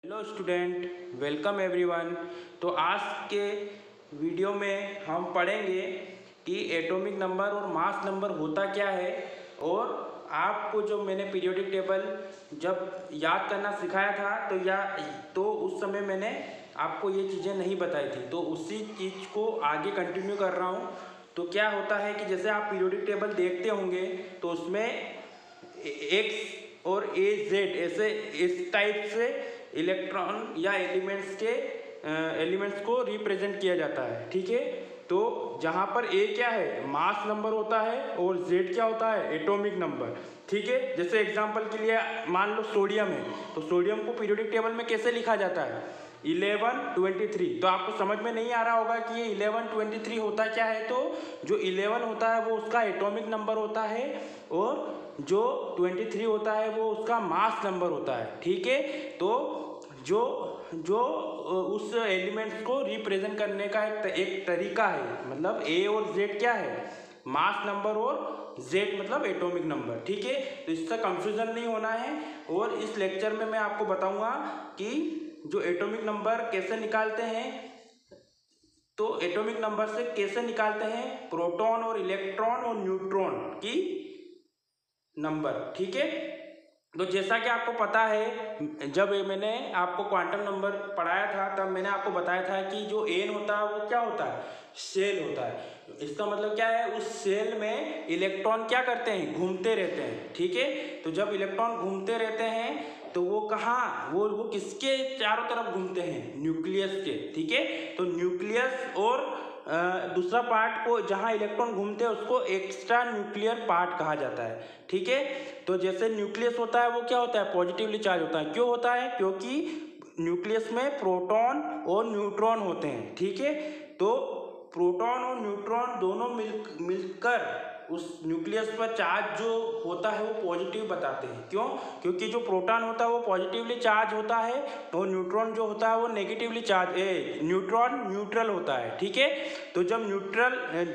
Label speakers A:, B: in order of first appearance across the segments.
A: Hello student, welcome everyone. तो आज के वीडियो में हम पढ़ेंगे कि एटॉमिक नंबर और मास नंबर होता क्या है। और आपको जो मैंने पीरियोडिक टेबल जब याद करना सिखाया था तो उस समय मैंने आपको ये चीज़ें नहीं बताई थी, तो उसी चीज़ को आगे कंटिन्यू कर रहा हूँ। तो क्या होता है कि जैसे आप पीरियोडिक टेबल देखते होंगे तो उसमें एक्स और ए जेड ऐसे इस टाइप से इलेक्ट्रॉन या एलिमेंट्स को रिप्रेजेंट किया जाता है। ठीक है, तो जहाँ पर ए क्या है, मास नंबर होता है, और जेड क्या होता है, एटॉमिक नंबर। ठीक है, जैसे एग्जांपल के लिए मान लो सोडियम है, तो सोडियम को पीरियोडिक टेबल में कैसे लिखा जाता है, 1123। तो आपको समझ में नहीं आ रहा होगा कि ये 1123 होता क्या है। तो जो 11 होता है वो उसका एटॉमिक नंबर होता है, और जो 23 होता है वो उसका मास नंबर होता है। ठीक है, तो जो जो उस एलिमेंट्स को रिप्रेजेंट करने का एक तरीका है। मतलब ए और जेड क्या है, मास नंबर, और जेड मतलब एटॉमिक नंबर। ठीक है, तो इससे कंफ्यूजन नहीं होना है। और इस लेक्चर में मैं आपको बताऊंगा कि जो एटॉमिक नंबर कैसे निकालते हैं। तो एटॉमिक नंबर से कैसे निकालते हैं प्रोटॉन और इलेक्ट्रॉन और न्यूट्रॉन की नंबर। ठीक है, तो जैसा कि आपको पता है, जब मैंने आपको क्वांटम नंबर पढ़ाया था तब मैंने आपको बताया था कि जो एन होता है वो क्या होता है, सेल होता है। इसका मतलब क्या है, उस सेल में इलेक्ट्रॉन क्या करते हैं, घूमते रहते हैं। ठीक है, तो जब इलेक्ट्रॉन घूमते रहते हैं तो वो कहाँ, वो किसके चारों तरफ घूमते हैं, न्यूक्लियस के। ठीक है, तो न्यूक्लियस और दूसरा पार्ट को जहाँ इलेक्ट्रॉन घूमते हैं उसको एक्स्ट्रा न्यूक्लियर पार्ट कहा जाता है। ठीक है, तो जैसे न्यूक्लियस होता है वो क्या होता है, पॉजिटिवली चार्ज होता है। क्यों होता है, क्योंकि न्यूक्लियस में प्रोटॉन और न्यूट्रॉन होते हैं। ठीक है, तो प्रोटॉन और न्यूट्रॉन दोनों मिलकर उस न्यूक्लियस पर चार्ज जो होता है वो पॉजिटिव बताते हैं। क्यों, क्योंकि जो प्रोटॉन होता है वो पॉजिटिवली चार्ज होता है, और न्यूट्रॉन जो होता है वो नेगेटिवली चार्ज, न्यूट्रॉन न्यूट्रल होता है। ठीक है, तो जब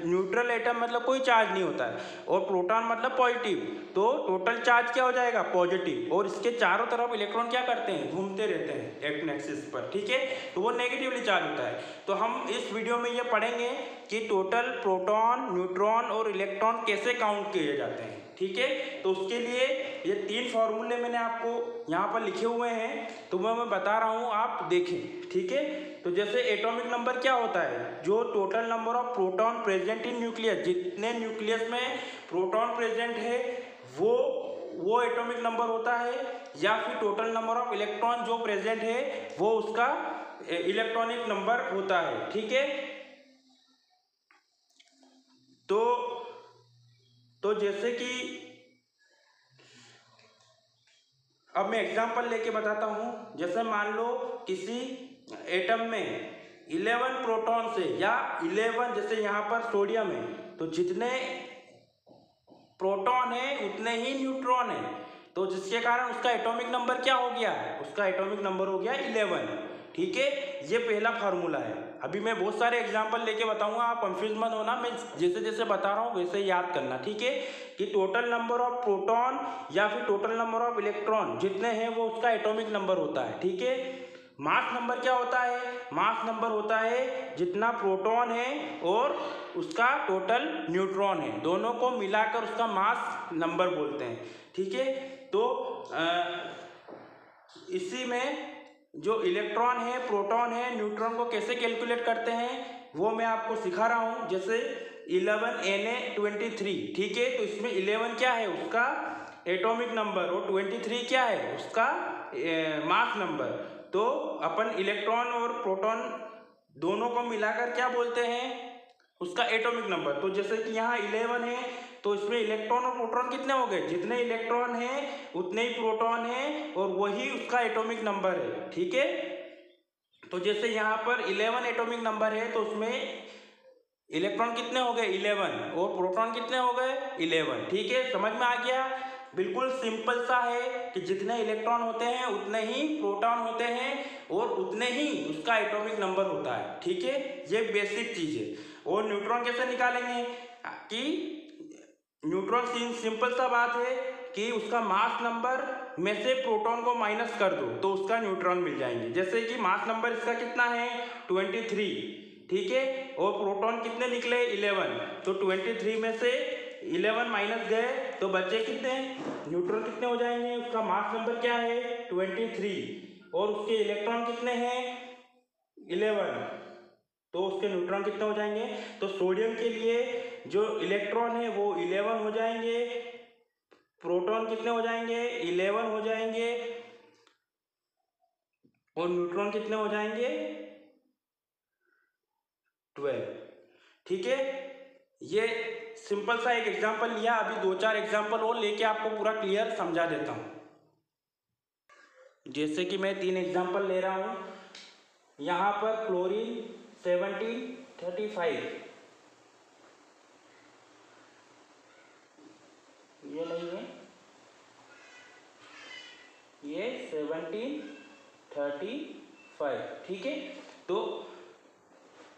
A: न्यूट्रल एटम मतलब कोई चार्ज नहीं होता है, और प्रोटॉन मतलब पॉजिटिव, तो टोटल चार्ज क्या हो जाएगा, पॉजिटिव। और इसके चारों तरफ इलेक्ट्रॉन क्या करते हैं, घूमते रहते हैं एक एक्सिस पर। ठीक है, तो वो नेगेटिवली चार्ज होता है। तो हम इस वीडियो में ये पढ़ेंगे कि टोटल प्रोटॉन, न्यूट्रॉन और इलेक्ट्रॉन कैसे काउंट किए जाते हैं। ठीक है, तो उसके लिए ये 3 फॉर्मूले मैंने आपको यहाँ पर लिखे हुए हैं, तो मैं बता रहा हूँ, आप देखें। ठीक है, तो जैसे एटॉमिक नंबर क्या होता है, जो total number of proton present in nucleus, जितने न्यूक्लियस में प्रोटॉन प्रेजेंट है वो एटॉमिक नंबर होता है, या फिर टोटल नंबर ऑफ इलेक्ट्रॉन जो प्रेजेंट है वो उसका इलेक्ट्रॉनिक नंबर होता है। ठीक है, तो जैसे कि अब मैं एग्जांपल लेके बताता हूँ। जैसे मान लो किसी एटम में 11 प्रोटॉन से, या 11, जैसे यहाँ पर सोडियम है तो जितने प्रोटॉन है उतने ही न्यूट्रॉन है, तो जिसके कारण उसका एटॉमिक नंबर क्या हो गया, उसका एटॉमिक नंबर हो गया 11। ठीक है, ये पहला फार्मूला है। अभी मैं बहुत सारे एग्जांपल लेके बताऊंगा, आप कंफ्यूज मत होना, मैं जैसे जैसे बता रहा हूँ वैसे याद करना। ठीक है, कि टोटल नंबर ऑफ प्रोटॉन या फिर टोटल नंबर ऑफ इलेक्ट्रॉन जितने हैं वो उसका एटॉमिक नंबर होता है। ठीक है, मास नंबर क्या होता है, मास नंबर होता है जितना प्रोटॉन है और उसका टोटल न्यूट्रॉन है, दोनों को मिलाकर उसका मास नंबर बोलते हैं। ठीक है, तो इसी में जो इलेक्ट्रॉन है, प्रोटॉन है, न्यूट्रॉन को कैसे कैलकुलेट करते हैं वो मैं आपको सिखा रहा हूँ। जैसे 11Na23। ठीक है, तो इसमें 11 क्या है, उसका एटॉमिक नंबर, और 23 क्या है, उसका मास नंबर। तो अपन इलेक्ट्रॉन और प्रोटॉन दोनों को मिलाकर क्या बोलते हैं, उसका एटॉमिक नंबर। तो जैसे कि यहाँ 11 है तो इसमें इलेक्ट्रॉन और प्रोटॉन कितने हो गए, जितने इलेक्ट्रॉन हैं उतने ही प्रोटॉन हैं, और वही उसका एटॉमिक नंबर है। ठीक है, तो जैसे यहाँ पर 11 एटॉमिक नंबर है तो उसमें इलेक्ट्रॉन कितने हो गए, 11, और प्रोटॉन कितने हो गए, 11। ठीक है, समझ में आ गया। बिल्कुल सिंपल सा है कि जितने इलेक्ट्रॉन होते हैं उतने ही प्रोटॉन होते हैं, और उतने ही उसका एटॉमिक नंबर होता है। ठीक है, ये बेसिक चीज है। और न्यूट्रॉन कैसे निकालेंगे, कि न्यूट्रॉन सिंपल सा बात है कि उसका मास नंबर में से प्रोटॉन को माइनस कर दो तो उसका न्यूट्रॉन मिल जाएंगे। जैसे कि मास नंबर इसका कितना है 23, ठीक है, और प्रोटॉन कितने निकले 11, तो 23 में से 11 माइनस गए तो बचे कितने, न्यूट्रॉन कितने हो जाएंगे, उसका मास नंबर क्या है 23 और उसके इलेक्ट्रॉन कितने हैं 11, तो उसके न्यूट्रॉन कितने हो जाएंगे। तो सोडियम के लिए जो इलेक्ट्रॉन है वो 11 हो जाएंगे, प्रोटॉन कितने हो जाएंगे 11 हो जाएंगे और न्यूट्रॉन कितने हो जाएंगे 12, ठीक है। ये सिंपल सा एक एग्जांपल लिया, अभी 2-4 एग्जांपल और लेके आपको पूरा क्लियर समझा देता हूँ। जैसे कि मैं 3 एग्जांपल ले रहा हूँ, यहाँ पर क्लोरीन 1735, ये नहीं है, ये 1735, ठीक है। तो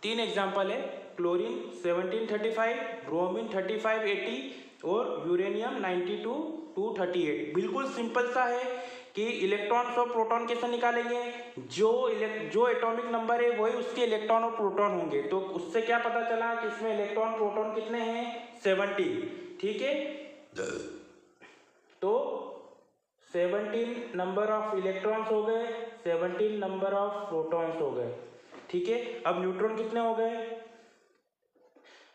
A: 3 एग्जाम्पल है, क्लोरीन 1735, ब्रोमीन 3580 और यूरेनियम 92-238। बिल्कुल सिंपल सा है कि इलेक्ट्रॉन और प्रोटॉन कैसे निकालेंगे, जो एटॉमिक नंबर है वही उसके इलेक्ट्रॉन और प्रोटॉन होंगे। तो उससे क्या पता चला कि इसमें इलेक्ट्रॉन प्रोटॉन कितने हैं 17, ठीक है। तो 17 नंबर ऑफ इलेक्ट्रॉन्स हो गए, 17 नंबर ऑफ प्रोटॉन्स हो गए, ठीक है। अब न्यूट्रॉन कितने हो गए,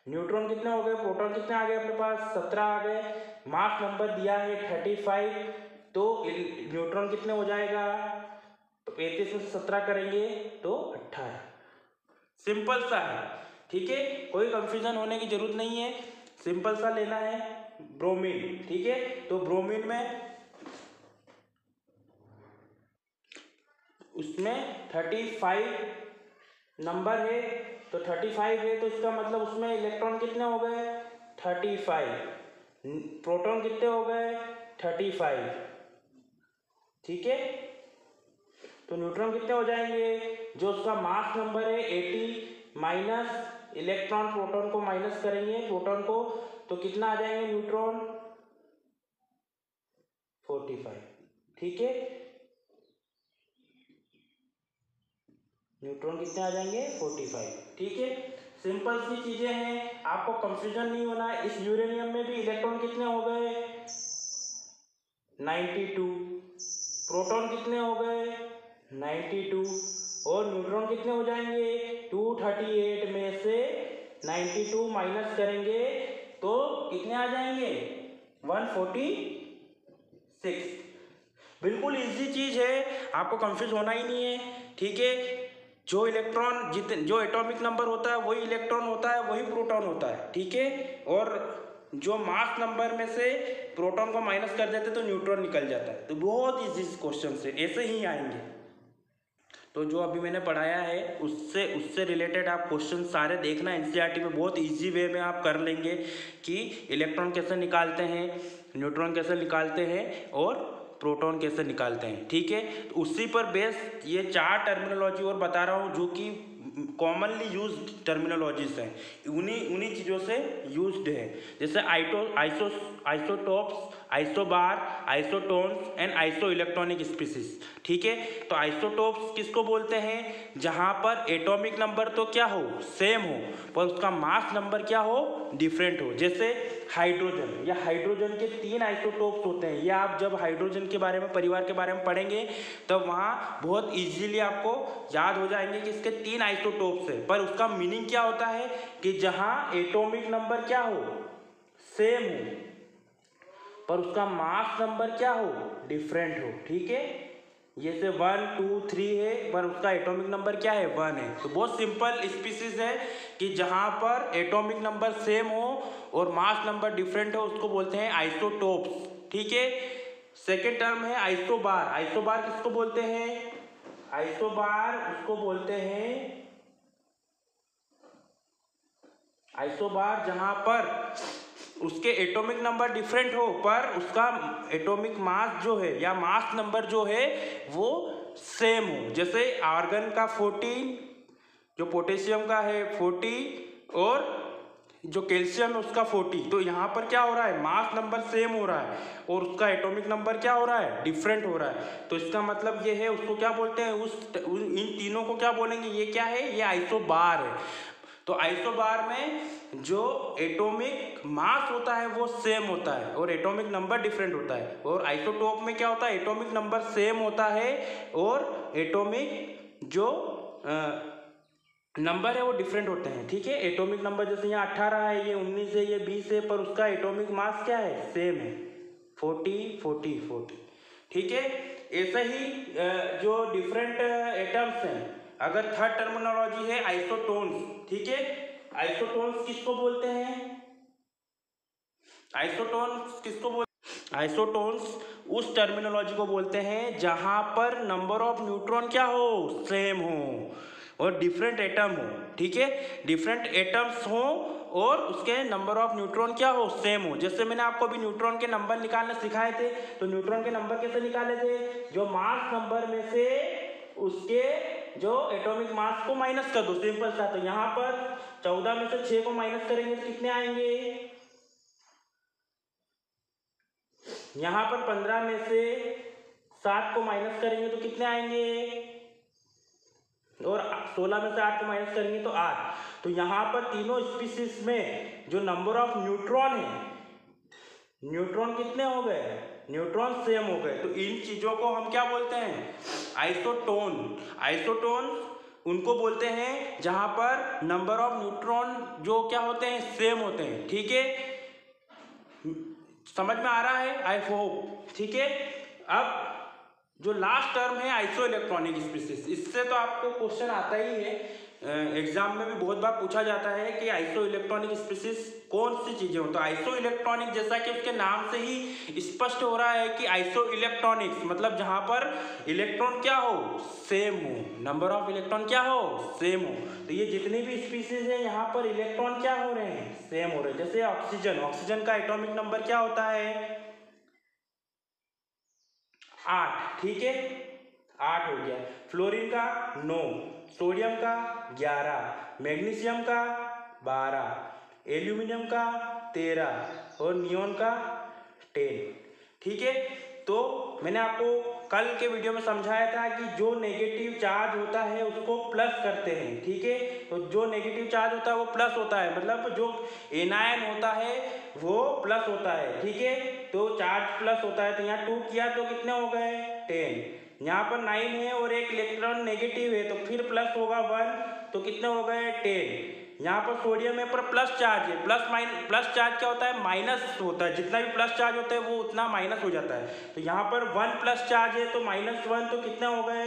A: न्यूट्रॉन कितने हो गए, प्रोटॉन कितने आ गए अपने पास 17 आ गए, मास नंबर दिया है 35, तो न्यूट्रॉन कितने हो जाएगा, तो 35 में 17 करेंगे तो 18। सिंपल सा है, ठीक है, कोई कंफ्यूजन होने की जरूरत नहीं है, सिंपल सा लेना है। ब्रोमीन, ठीक है, तो ब्रोमीन में उसमें 35 नंबर है, तो 35 है तो इसका मतलब उसमें इलेक्ट्रॉन कितने हो गए 35, प्रोटॉन कितने हो गए 35, ठीक है। तो न्यूट्रॉन कितने हो जाएंगे, जो उसका मास नंबर है 80 माइनस इलेक्ट्रॉन, प्रोटॉन को माइनस करेंगे प्रोटॉन को, तो कितना आ जाएंगे न्यूट्रॉन 45, ठीक है। न्यूट्रॉन कितने आ जाएंगे 45, ठीक है। सिंपल सी चीजें हैं, आपको कंफ्यूजन नहीं होना है। इस यूरेनियम में भी इलेक्ट्रॉन कितने हो गए 92, प्रोटॉन कितने हो गए 92 और न्यूट्रॉन कितने हो जाएंगे 238 में से 92 माइनस करेंगे तो कितने आ जाएंगे 146। बिल्कुल इजी चीज है, आपको कंफ्यूज होना ही नहीं है, ठीक है। जो इलेक्ट्रॉन जो एटॉमिक नंबर होता है वही इलेक्ट्रॉन होता है, वही प्रोटॉन होता है, ठीक है। और जो मास नंबर में से प्रोटॉन को माइनस कर देते तो न्यूट्रॉन निकल जाता है। तो बहुत इजी क्वेश्चन से ऐसे ही आएंगे। तो जो अभी मैंने पढ़ाया है उससे रिलेटेड आप क्वेश्चन सारे देखना, एनसीईआरटी में बहुत इजी वे में आप कर लेंगे कि इलेक्ट्रॉन कैसे निकालते हैं, न्यूट्रॉन कैसे निकालते हैं और प्रोटॉन कैसे निकालते हैं, ठीक है। तो उसी पर बेस ये 4 टर्मिनोलॉजी और बता रहा हूँ जो कि कॉमनली यूज टर्मिनोलॉजीज हैं, उन्हीं चीज़ों से यूज्ड है। जैसे isotopes, isobar, isotones and iso electronic species, ठीक है। तो आइसोटॉप्स किसको बोलते हैं, जहाँ पर एटॉमिक नंबर तो क्या हो सेम हो पर उसका मास नंबर क्या हो डिफरेंट हो। जैसे हाइड्रोजन, या हाइड्रोजन के 3 आइसोटॉप्स होते हैं। या आप जब हाइड्रोजन के बारे में, परिवार के बारे में पढ़ेंगे तब वहाँ बहुत इजीली आपको याद हो जाएंगे कि इसके 3 आइसोटॉप्स है, पर उसका मीनिंग क्या होता है कि जहाँ एटॉमिक नंबर क्या हो सेम हो पर उसका मास नंबर क्या हो डिफरेंट हो, ठीक है। जैसे 1, 2, 3 है पर उसका एटॉमिक नंबर क्या है 1 है। तो बहुत सिंपल स्पीसीज है कि जहाँ पर एटॉमिक नंबर सेम हो और मास नंबर डिफरेंट हो उसको बोलते हैं आइसोटॉप्स, ठीक है। सेकेंड टर्म है आइसोबार। आइसोबार किसको बोलते हैं, आइसोबार उसको बोलते हैं, आइसोबार जहाँ पर उसके एटॉमिक नंबर डिफरेंट हो पर उसका एटॉमिक मास जो है या मास नंबर जो है वो सेम हो। जैसे आर्गन का 14, जो पोटेशियम का है 40 और जो कैल्शियम है उसका 40। तो यहाँ पर क्या हो रहा है, मास नंबर सेम हो रहा है और उसका एटॉमिक नंबर क्या हो रहा है, डिफरेंट हो रहा है। तो इसका मतलब ये है, उसको क्या बोलते हैं, इन तीनों को क्या बोलेंगे, ये क्या है, ये आइसोबार है। तो आइसोबार में जो एटॉमिक मास होता है वो सेम होता है और एटॉमिक नंबर डिफरेंट होता है। और आइसोटोप में क्या होता है, एटॉमिक नंबर सेम होता है और एटॉमिक जो नंबर है वो डिफरेंट होते हैं। ठीक है, एटॉमिक नंबर जैसे यहाँ 18 है, ये 19 है, ये 20 है, पर उसका एटॉमिक मास क्या है, सेम है, 40 40 40। ठीक है, ऐसे ही जो डिफरेंट एटम्स हैं, अगर थर्ड टर्मिनोलॉजी है आइसोटोन्स। ठीक है, आइसोटोन्स किसको बोलते हैं, आइसोटोन्स किसको बोलते हैं, आइसोटोन्स उस टर्मिनोलॉजी को बोलते हैं जहां पर नंबर ऑफ न्यूट्रॉन क्या हो, सेम हो और डिफरेंट एटम हो। ठीक है, डिफरेंट एटम्स हो और उसके नंबर ऑफ न्यूट्रॉन क्या हो, सेम हो। जैसे मैंने आपको अभी न्यूट्रॉन के नंबर निकालने सिखाए थे, तो न्यूट्रॉन के नंबर कैसे निकाले थे, जो मास नंबर में से उसके जो एटॉमिक मास को माइनस कर दो, सिंपल सा। तो यहाँ पर 14 में से 6 को माइनस करेंगे तो कितने आएंगे, यहाँ पर 15 में से 7 को माइनस करेंगे तो कितने आएंगे, और 16 में से 8 को माइनस करेंगे तो 8। तो यहाँ पर तीनों स्पीसीज में जो नंबर ऑफ न्यूट्रॉन है, न्यूट्रॉन कितने हो गए, न्यूट्रॉन सेम हो गए। तो इन चीजों को हम क्या बोलते हैं, आइसोटोन। आइसोटोन उनको बोलते हैं जहां पर नंबर ऑफ न्यूट्रॉन जो क्या होते हैं, सेम होते हैं। ठीक है, समझ में आ रहा है, आई होप। ठीक है, अब जो लास्ट टर्म है आइसो इलेक्ट्रॉनिक स्पीसीज, इससे तो आपको क्वेश्चन आता ही है, एग्जाम में भी बहुत बार पूछा जाता है कि आइसो इलेक्ट्रॉनिक स्पीसीज कौन सी चीजें हो। तो आइसो इलेक्ट्रॉनिक, जैसा कि उसके नाम से ही स्पष्ट हो रहा है कि आइसो इलेक्ट्रॉनिक्स मतलब जहां पर इलेक्ट्रॉन क्या हो, सेम हो, नंबर ऑफ इलेक्ट्रॉन क्या हो, सेम हो। तो ये जितनी भी स्पीसीज है यहाँ पर इलेक्ट्रॉन क्या हो रहे हैं, सेम हो रहे हैं। जैसे ऑक्सीजन, ऑक्सीजन का एटॉमिक नंबर क्या होता है, 8। ठीक है, 8 हो गया। फ्लोरीन का 9, सोडियम का 11, मैग्नीशियम का 12, एल्यूमिनियम का 13 और नियोन का 10। ठीक है, तो मैंने आपको कल के वीडियो में समझाया था कि जो नेगेटिव चार्ज होता है उसको प्लस करते हैं। ठीक है, तो जो नेगेटिव चार्ज होता है वो प्लस होता है, मतलब जो एनायन होता है वो प्लस होता है। ठीक है, तो चार्ज प्लस होता है, तो यहाँ 2 किया तो कितने हो गए, 10। यहाँ पर 9 है और एक इलेक्ट्रॉन नेगेटिव है, तो फिर प्लस होगा 1, तो कितने हो गए, 10। यहाँ पर सोडियम है पर प्लस चार्ज है, प्लस चार्ज क्या होता है, माइनस होता है, जितना भी प्लस चार्ज होता है वो उतना माइनस हो जाता है। तो यहाँ पर 1 प्लस चार्ज है तो -1, तो कितने हो गए,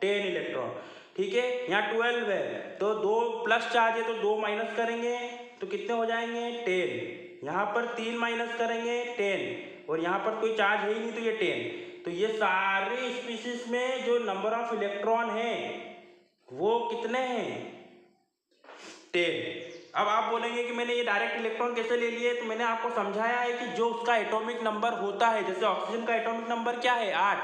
A: 10 इलेक्ट्रॉन। ठीक है, यहाँ 12 है तो 2 प्लस चार्ज है तो 2 माइनस करेंगे तो कितने हो जाएंगे, 10। यहाँ पर 3 माइनस करेंगे 10 और यहाँ पर कोई चार्ज है ही नहीं तो ये 10। तो ये सारे स्पीसीज में जो नंबर ऑफ इलेक्ट्रॉन है वो कितने हैं, 10। अब आप बोलेंगे कि मैंने ये डायरेक्ट इलेक्ट्रॉन कैसे ले लिए, तो मैंने आपको समझाया है कि जो उसका एटॉमिक नंबर होता है, जैसे ऑक्सीजन का एटॉमिक नंबर क्या है, 8,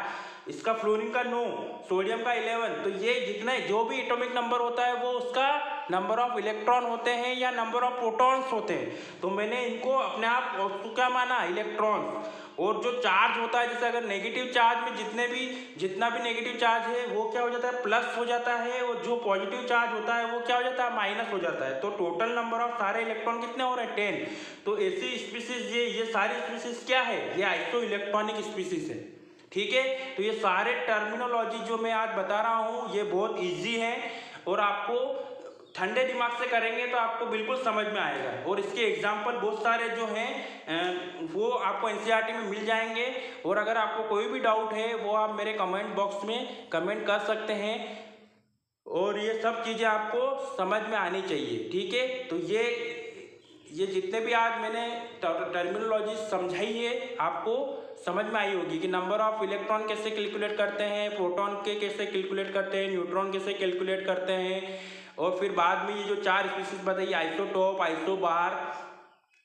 A: इसका फ्लोरीन का 9, सोडियम का 11, तो ये जितने जो भी एटॉमिक नंबर होता है वो उसका नंबर ऑफ इलेक्ट्रॉन होते हैं या नंबर ऑफ प्रोटॉन्स होते हैं। तो मैंने इनको अपने आप उसको क्या माना, इलेक्ट्रॉन्स। और जो चार्ज होता है, जैसे अगर नेगेटिव चार्ज में जितना भी नेगेटिव चार्ज है वो क्या हो जाता है, प्लस हो जाता है, और जो पॉजिटिव चार्ज होता है वो क्या हो जाता है, माइनस हो जाता है। तो टोटल नंबर ऑफ सारे इलेक्ट्रॉन कितने हो रहे हैं, 10। तो ऐसी स्पीसीज ये सारी स्पीसीज क्या है, ये आइसो इलेक्ट्रॉनिक स्पीसीज है। ठीक है, तो ये सारे टर्मिनोलॉजी जो मैं आज बता रहा हूँ ये बहुत ईजी है और आपको ठंडे दिमाग से करेंगे तो आपको बिल्कुल समझ में आएगा। और इसके एग्जाम्पल बहुत सारे जो हैं वो आपको एनसीईआरटी में मिल जाएंगे। और अगर आपको कोई भी डाउट है वो आप मेरे कमेंट बॉक्स में कमेंट कर सकते हैं और ये सब चीज़ें आपको समझ में आनी चाहिए। ठीक है, तो ये जितने भी आज मैंने टर्मिनोलॉजी समझाई है आपको समझ में आई होगी कि नंबर ऑफ इलेक्ट्रॉन कैसे कैलकुलेट करते हैं, प्रोटॉन के कैसे कैलकुलेट करते हैं, न्यूट्रॉन कैसे कैलकुलेट करते हैं, और फिर बाद में ये जो 4 स्पीसीज बताइए, आइसोटोप, आइसोबार,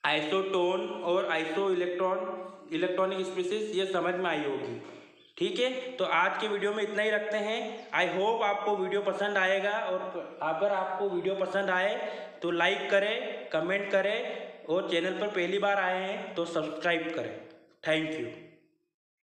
A: आइसोटोन और आइसो इलेक्ट्रॉनिक स्पीसीज, ये समझ में आई होगी। ठीक है, तो आज के वीडियो में इतना ही रखते हैं। आई होप आपको वीडियो पसंद आएगा और अगर आपको वीडियो पसंद आए तो लाइक करें, कमेंट करें और चैनल पर पहली बार आए हैं तो सब्सक्राइब करें। Thank you.